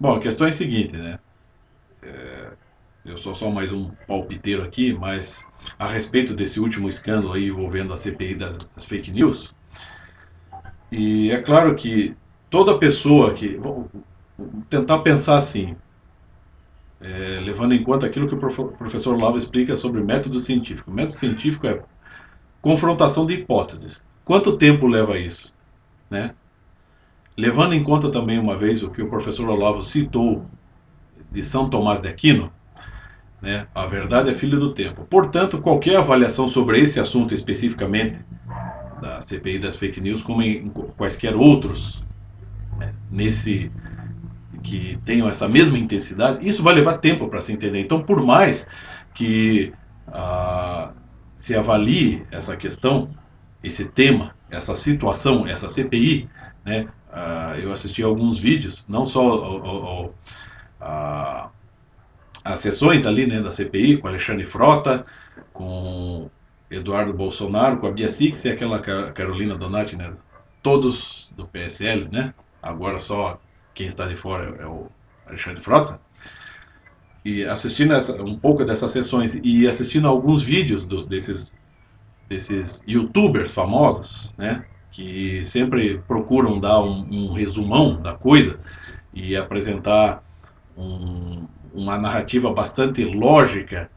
Bom, a questão é a seguinte, né? Eu sou só mais um palpiteiro aqui, mas a respeito desse último escândalo aí envolvendo a CPI das fake news, e é claro que toda pessoa que. Vou tentar pensar assim, levando em conta aquilo que o professor Lava explica sobre método científico. O método científico é confrontação de hipóteses. Quanto tempo leva isso? Né? Levando em conta também uma vez o que o professor Olavo citou de São Tomás de Aquino, né? A verdade é filho do tempo. Portanto, qualquer avaliação sobre esse assunto especificamente, da CPI das fake news, como em quaisquer outros, nesse que tenham essa mesma intensidade, isso vai levar tempo para se entender. Então, por mais que se avalie essa questão, esse tema, essa situação, essa CPI, né? Eu assisti alguns vídeos, não só a, as sessões ali, né, da CPI, com Alexandre Frota, com Eduardo Bolsonaro, com a Bia Six e aquela Carolina Donati, né? Todos do PSL, né? Agora só quem está de fora é o Alexandre Frota. E assistindo um pouco dessas sessões e assistindo alguns vídeos desses youtubers famosos, né? Que sempre procuram dar um resumão da coisa e apresentar uma narrativa bastante lógica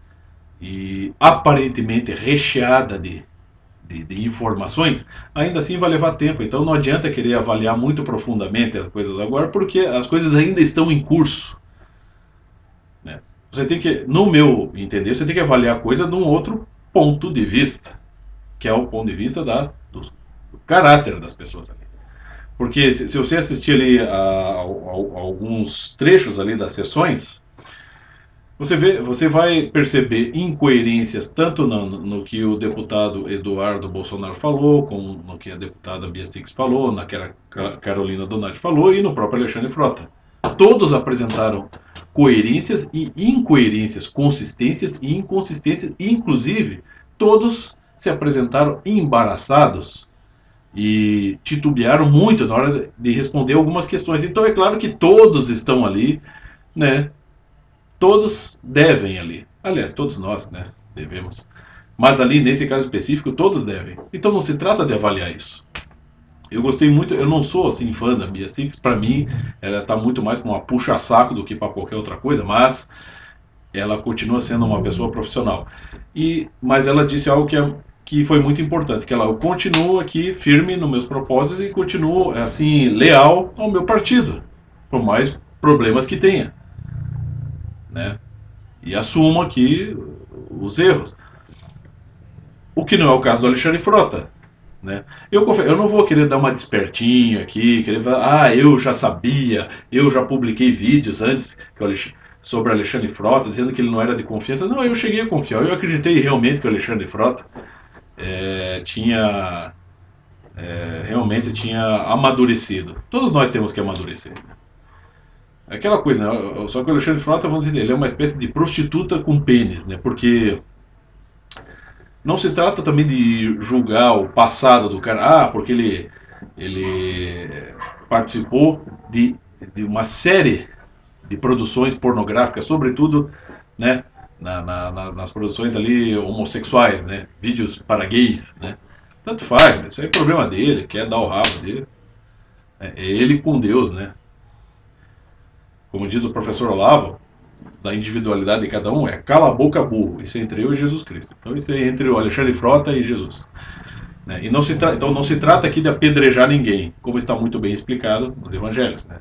e aparentemente recheada de informações, ainda assim vai levar tempo. Então não adianta querer avaliar muito profundamente as coisas agora, porque as coisas ainda estão em curso. Né? Você tem que, no meu entender, você tem que avaliar a coisa de um outro ponto de vista, que é o ponto de vista do caráter das pessoas ali. Porque se você assistir ali a alguns trechos ali das sessões, você vai perceber incoerências tanto no que o deputado Eduardo Bolsonaro falou, como no que a deputada Bia Six falou, na que a Carolina Donati falou e no próprio Alexandre Frota. Todos apresentaram coerências e incoerências, consistências e inconsistências, e inclusive todos se apresentaram embaraçados e titubearam muito na hora de responder algumas questões. Então é claro que todos estão ali, né, todos devem ali. Aliás, todos nós, né? Devemos. Mas ali, nesse caso específico, todos devem. Então não se trata de avaliar isso. Eu gostei muito, eu não sou assim fã da Bia Six, para mim ela está muito mais com uma puxa-saco do que para qualquer outra coisa, mas ela continua sendo uma pessoa profissional. Mas ela disse algo que foi muito importante, que ela, eu continuo aqui firme nos meus propósitos e continuo assim leal ao meu partido, por mais problemas que tenha, né? E assumo aqui os erros. O que não é o caso do Alexandre Frota. Né? Eu não vou querer dar uma despertinha aqui, querer falar, eu já sabia, eu já publiquei vídeos antes sobre Alexandre Frota, dizendo que ele não era de confiança. Não, eu cheguei a confiar, eu acreditei realmente que o Alexandre Frota tinha realmente tinha amadurecido. Todos nós temos que amadurecer. Aquela coisa, né? Só que o Alexandre Frota, vamos dizer, ele é uma espécie de prostituta com pênis, né? Porque não se trata também de julgar o passado do cara, porque ele participou de uma série de produções pornográficas, sobretudo, né, nas produções ali homossexuais, né, vídeos para gays, né. Tanto faz, isso aí é problema dele, quer dar o rabo dele. É ele com Deus, né. Como diz o professor Olavo, da individualidade de cada um é cala a boca burro. Isso é entre eu e Jesus Cristo. Então isso é entre o Alexandre Frota e Jesus. Né? E então não se trata aqui de apedrejar ninguém, como está muito bem explicado nos evangelhos. Né?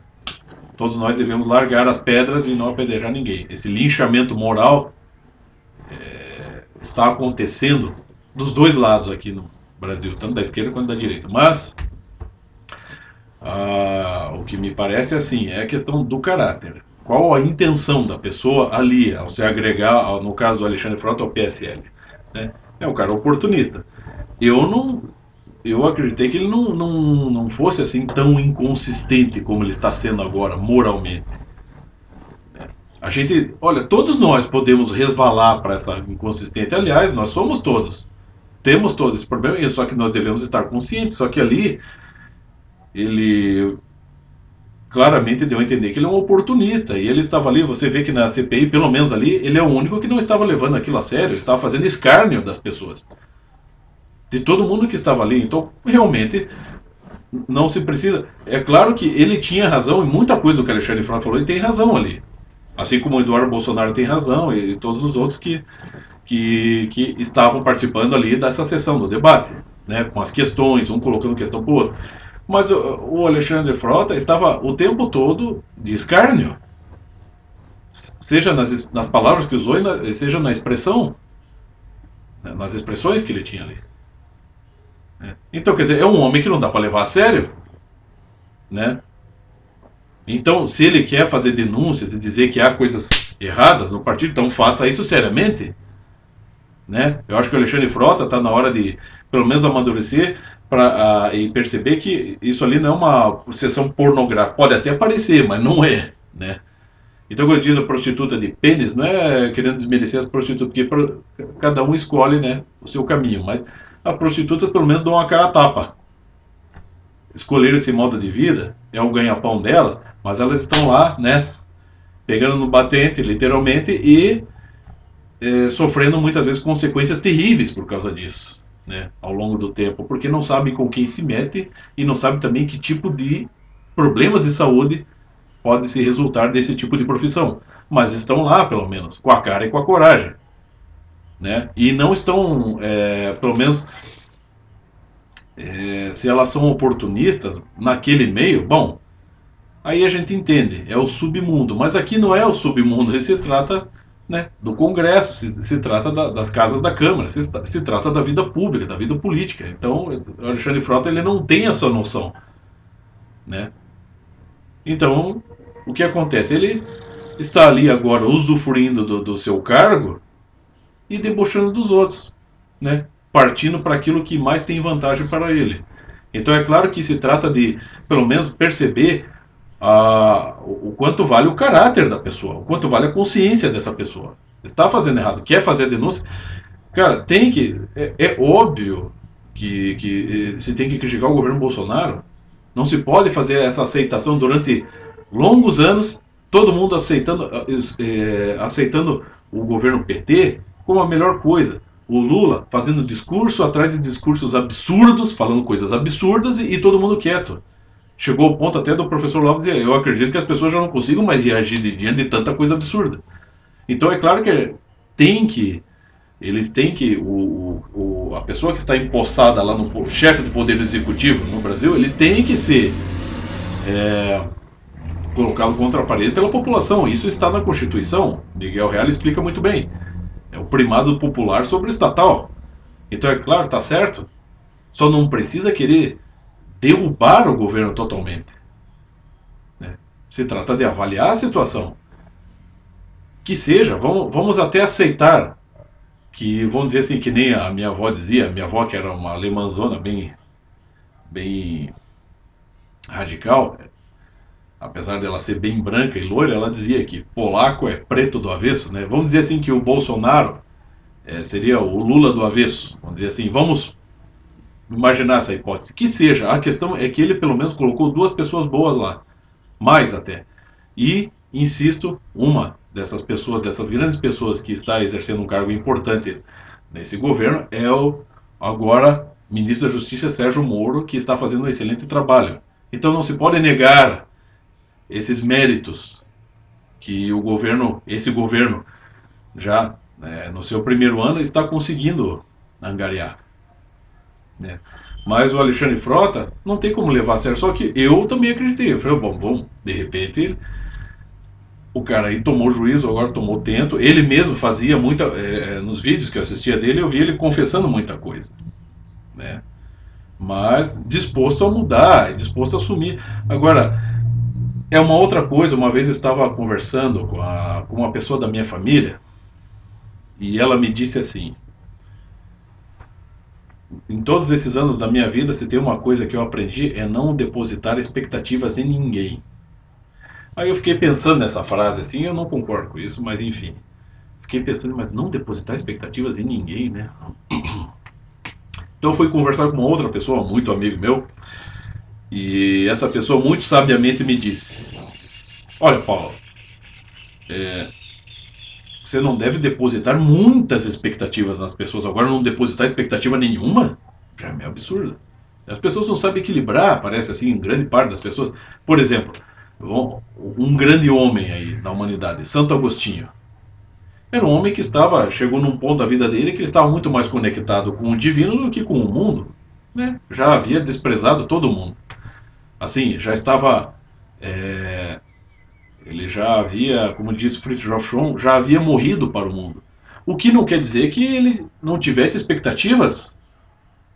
Todos nós devemos largar as pedras e não apedrejar ninguém. Esse linchamento moral está acontecendo dos dois lados aqui no Brasil, tanto da esquerda quanto da direita. Mas o que me parece é assim, é a questão do caráter. Qual a intenção da pessoa ali, ao se agregar, no caso do Alexandre Frota, ao PSL? Né? É um cara oportunista. Eu não, eu acreditei que ele não fosse assim tão inconsistente como ele está sendo agora, moralmente. A gente, olha, todos nós podemos resvalar para essa inconsistência. Aliás, nós somos todos. Temos todo esse problema, só que nós devemos estar conscientes. Só que ali, ele claramente deu a entender que ele é um oportunista, e ele estava ali, você vê que na CPI, pelo menos ali, ele é o único que não estava levando aquilo a sério, ele estava fazendo escárnio das pessoas, de todo mundo que estava ali. Então, realmente, não se precisa. É claro que ele tinha razão em muita coisa do que o Alexandre Frota falou, ele tem razão ali. Assim como o Eduardo Bolsonaro tem razão e todos os outros que estavam participando ali dessa sessão do debate, né, com as questões, um colocando questão para o outro. Mas o Alexandre Frota estava o tempo todo de escárnio, seja nas palavras que usou, seja na expressão, né, nas expressões que ele tinha ali. Né. Então, quer dizer, é um homem que não dá para levar a sério, né? Então, se ele quer fazer denúncias e dizer que há coisas erradas no partido, então faça isso seriamente. Né? Eu acho que o Alexandre Frota está na hora de, pelo menos, amadurecer e perceber que isso ali não é uma sessão pornográfica. Pode até parecer, mas não é. Né? Então, quando diz a prostituta de pênis, não é querendo desmerecer as prostitutas, porque cada um escolhe, né, o seu caminho. Mas as prostitutas, pelo menos, dão uma cara a tapa. Escolher esse modo de vida é o ganha-pão delas, mas elas estão lá, né, pegando no batente, literalmente, e sofrendo muitas vezes consequências terríveis por causa disso, né, ao longo do tempo, porque não sabem com quem se mete e não sabem também que tipo de problemas de saúde pode se resultar desse tipo de profissão. Mas estão lá, pelo menos, com a cara e com a coragem. Né? E não estão, pelo menos, se elas são oportunistas naquele meio, bom, aí a gente entende, é o submundo. Mas aqui não é o submundo, se trata, né, do Congresso, se trata das casas da Câmara, se trata da vida pública, da vida política. Então, o Alexandre Frota ele não tem essa noção. Né? Então, o que acontece? Ele está ali agora usufruindo do seu cargo e debochando dos outros, né? Partindo para aquilo que mais tem vantagem para ele. Então é claro que se trata de, pelo menos, perceber o quanto vale o caráter da pessoa, o quanto vale a consciência dessa pessoa. Está fazendo errado, quer fazer a denúncia, cara, tem que. É óbvio que se tem que criticar o governo Bolsonaro. Não se pode fazer essa aceitação durante longos anos, todo mundo aceitando o governo PT como a melhor coisa. O Lula fazendo discurso atrás de discursos absurdos, falando coisas absurdas e todo mundo quieto. Chegou ao ponto até do professor Lopes dizer, eu acredito que as pessoas já não consigam mais reagir diante de tanta coisa absurda. Então é claro que eles têm que, a pessoa que está empossada lá no chefe do Poder Executivo no Brasil, ele tem que ser colocado contra a parede pela população. Isso está na Constituição. Miguel Reale explica muito bem. É o primado popular sobre o estatal. Então é claro, está certo. Só não precisa querer derrubar o governo totalmente. Né? Se trata de avaliar a situação. Que seja, vamos até aceitar que, vamos dizer assim, que nem a minha avó dizia, minha avó que era uma alemãzona bem radical, apesar dela ser bem branca e loira, ela dizia que polaco é preto do avesso, né? Vamos dizer assim que o Bolsonaro seria o Lula do avesso, vamos dizer assim, vamos imaginar essa hipótese, que seja, a questão é que ele pelo menos colocou duas pessoas boas lá, mais até, e, insisto, uma dessas pessoas, dessas grandes pessoas que está exercendo um cargo importante nesse governo é o agora ministro da Justiça Sérgio Moro, que está fazendo um excelente trabalho. Então não se pode negar esses méritos que esse governo já no seu primeiro ano está conseguindo angariar. Né? Mas o Alexandre Frota não tem como levar a sério, só que eu também acreditei. Eu falei, bom, de repente o cara aí tomou juízo, agora tomou tento. Ele mesmo fazia muita. Nos vídeos que eu assistia dele, eu vi ele confessando muita coisa. Né? Mas disposto a mudar, disposto a assumir. Agora, é uma outra coisa. Uma vez eu estava conversando com uma pessoa da minha família e ela me disse assim: em todos esses anos da minha vida, se tem uma coisa que eu aprendi é não depositar expectativas em ninguém. Aí eu fiquei pensando nessa frase assim, eu não concordo com isso, mas enfim. Fiquei pensando, mas não depositar expectativas em ninguém, né? Então eu fui conversar com uma outra pessoa, muito amigo meu, E essa pessoa muito sabiamente me disse: olha, Paulo, você não deve depositar muitas expectativas nas pessoas. Agora, não depositar expectativa nenhuma já é meio absurdo. As pessoas não sabem equilibrar, parece assim, grande parte das pessoas. Por exemplo, um grande homem aí na humanidade, Santo Agostinho. Era um homem que chegou num ponto da vida dele que ele estava muito mais conectado com o divino do que com o mundo. Né? Já havia desprezado todo mundo. Assim, já estava. é, Ele já havia, como disse Fritjof Schumann, já havia morrido para o mundo. O que não quer dizer que ele não tivesse expectativas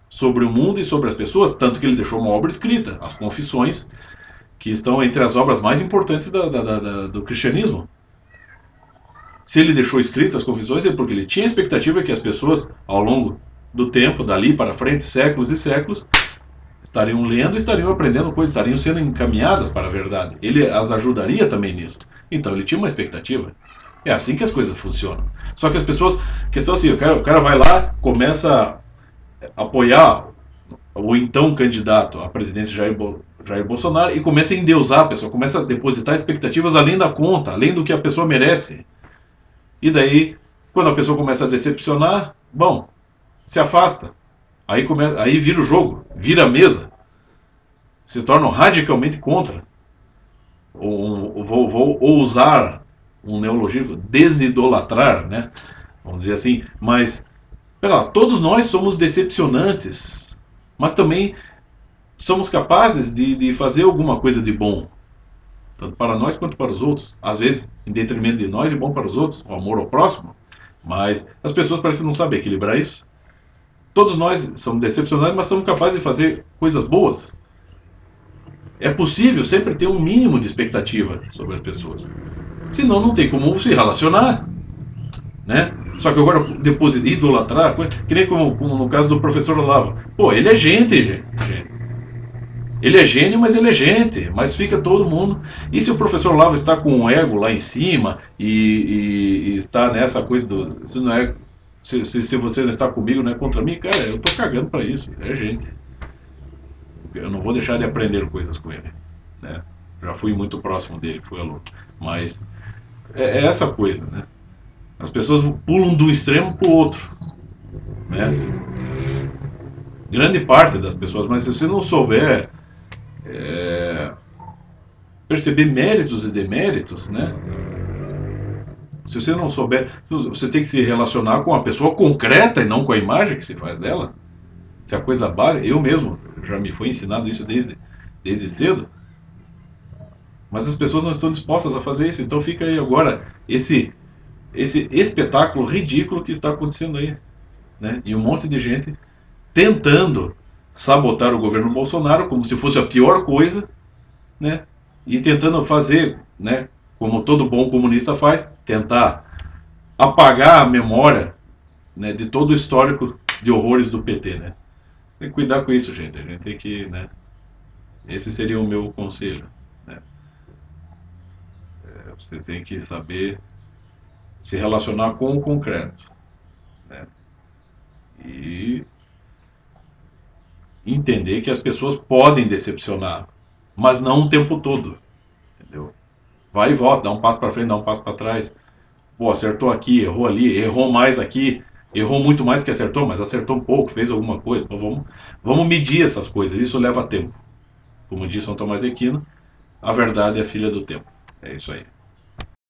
sobre o mundo e sobre as pessoas, tanto que ele deixou uma obra escrita, As Confissões, que estão entre as obras mais importantes do cristianismo. Se ele deixou escritas as confissões é porque ele tinha a expectativa que as pessoas, ao longo do tempo, dali para frente, séculos e séculos, estariam lendo, estariam aprendendo coisas, estariam sendo encaminhadas para a verdade. Ele as ajudaria também nisso. Então ele tinha uma expectativa. É assim que as coisas funcionam. Só que as pessoas, questão assim, o cara vai lá, começa a apoiar o então candidato à presidência Jair Bolsonaro e começa a endeusar a pessoa, começa a depositar expectativas além da conta, além do que a pessoa merece. E daí, quando a pessoa começa a decepcionar, bom, se afasta. Aí vira o jogo, vira a mesa. Se tornam radicalmente contra. Vou ousar um neologismo, desidolatrar, né? Vamos dizer assim. Mas, pera lá, todos nós somos decepcionantes. Mas também somos capazes de fazer alguma coisa de bom. Tanto para nós quanto para os outros. Às vezes, em detrimento de nós e bom para os outros. O amor ao próximo. Mas as pessoas parecem não saber equilibrar isso. Todos nós somos decepcionados, mas somos capazes de fazer coisas boas. É possível sempre ter um mínimo de expectativa sobre as pessoas. Senão não tem como se relacionar. Né? Só que agora, depois idolatrar, que nem como no caso do professor Olavo. Pô, ele é gente. Ele é gênio, mas ele é gente. Mas fica todo mundo. E se o professor Olavo está com um ego lá em cima e está nessa coisa do. Se não é. Se você não está comigo, não é contra mim, cara, eu tô cagando pra isso. É gente. Eu não vou deixar de aprender coisas com ele. Né? Já fui muito próximo dele, fui aluno. Mas é essa coisa, né? As pessoas pulam de um extremo para o outro. Né? Grande parte das pessoas, mas se você não souber perceber méritos e deméritos, né? Se você não souber, você tem que se relacionar com a pessoa concreta e não com a imagem que se faz dela. Se a coisa básica, eu mesmo já me foi ensinado isso desde cedo, mas as pessoas não estão dispostas a fazer isso. Então fica aí agora esse espetáculo ridículo que está acontecendo aí, né? E um monte de gente tentando sabotar o governo Bolsonaro como se fosse a pior coisa, né? E tentando fazer, né? Como todo bom comunista faz, tentar apagar a memória, né, de todo o histórico de horrores do PT, né? Tem que cuidar com isso, gente. A gente tem que, né? Esse seria o meu conselho, né? Você tem que saber se relacionar com o concreto, né? E entender que as pessoas podem decepcionar, mas não o tempo todo, entendeu? Vai e volta, dá um passo para frente, dá um passo para trás. Pô, acertou aqui, errou ali, errou mais aqui, errou muito mais que acertou, mas acertou um pouco, fez alguma coisa. Então vamos medir essas coisas, isso leva tempo. Como diz São Tomás de Aquino, a verdade é filha do tempo. É isso aí.